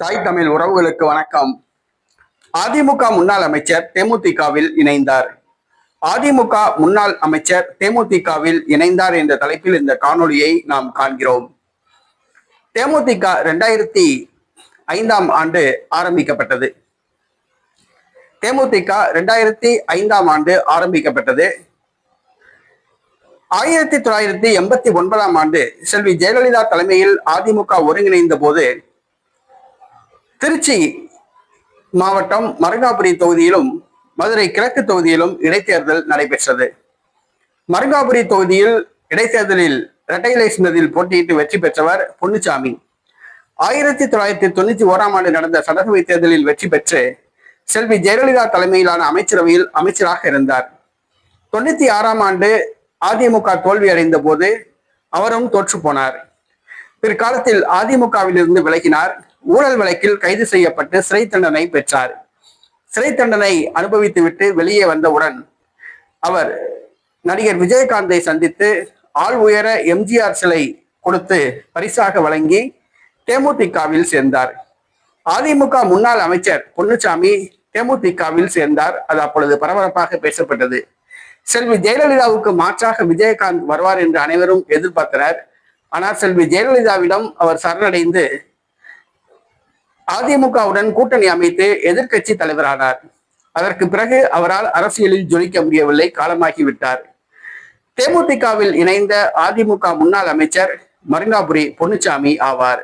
தாய் தமிழ் உறவுகளுக்கு வணக்கம். அதிமுக முன்னாள் அமைச்சர் தேமுதிகவில் இணைந்தார். அதிமுக முன்னாள் அமைச்சர் தேமுதிகவில் இணைந்தார் என்ற தலைப்பில் இந்த காணொலியை நாம் காண்கிறோம். தேமுதிக 2005ஆம் ஆண்டு ஆரம்பிக்கப்பட்டது. தேமுதிக 2005ஆம் ஆண்டு ஆரம்பிக்கப்பட்டது. 1989ஆம் ஆண்டு செல்வி ஜெயலலிதா தலைமையில் அதிமுக ஒருங்கிணைந்த போது திருச்சி மாவட்டம் மருங்காபுரி தொகுதியிலும் மதுரை கிழக்கு தொகுதியிலும் இடைத்தேர்தல் நடைபெற்றது. மருங்காபுரி தொகுதியில் இடைத்தேர்தலில் இரட்டை இலை சின்னத்தில் போட்டியிட்டு வெற்றி பெற்றவர் பொன்னுச்சாமி. 1991ஆம் ஆண்டு நடந்த சட்டசபை தேர்தலில் வெற்றி பெற்று செல்வி ஜெயலலிதா தலைமையிலான அமைச்சரவையில் அமைச்சராக இருந்தார். 96ஆம் ஆண்டு அதிமுக தோல்வி அடைந்த போது அவரும் தோற்று போனார். பிற்காலத்தில் அதிமுகவில் இருந்து விலகினார். ஊழல் வழக்கில் கைது செய்யப்பட்டு சிறை தண்டனை பெற்றார். சிறை தண்டனை அனுபவித்துவிட்டு வெளியே வந்தவுடன் அவர் நடிகர் விஜயகாந்தை சந்தித்து ஆள் உயர எம்ஜிஆர் சிலை கொடுத்து பரிசாக வழங்கி தேமுதிகவில் சேர்ந்தார். அதிமுக முன்னாள் அமைச்சர் பொன்னுச்சாமி தேமுதிகவில் சேர்ந்தார். அது அப்பொழுது பரபரப்பாக பேசப்பட்டது. செல்வி ஜெயலலிதாவுக்கு மாற்றாக விஜயகாந்த் வருவார் என்று அனைவரும் எதிர்பார்த்தனர். ஆனால் செல்வி ஜெயலலிதாவிடம் அவர் சரணடைந்து அதிமுகவுடன் கூட்டணி அமைத்து எதிர்கட்சி தலைவரானார். அதற்கு பிறகு அவரால் அரசியலில் ஜொலிக்க முடியவில்லை, காலமாகிவிட்டார். தேமுதிகவில் இணைந்த அதிமுக முன்னாள் அமைச்சர் மருங்காபுரி பொன்னுச்சாமி ஆவார்.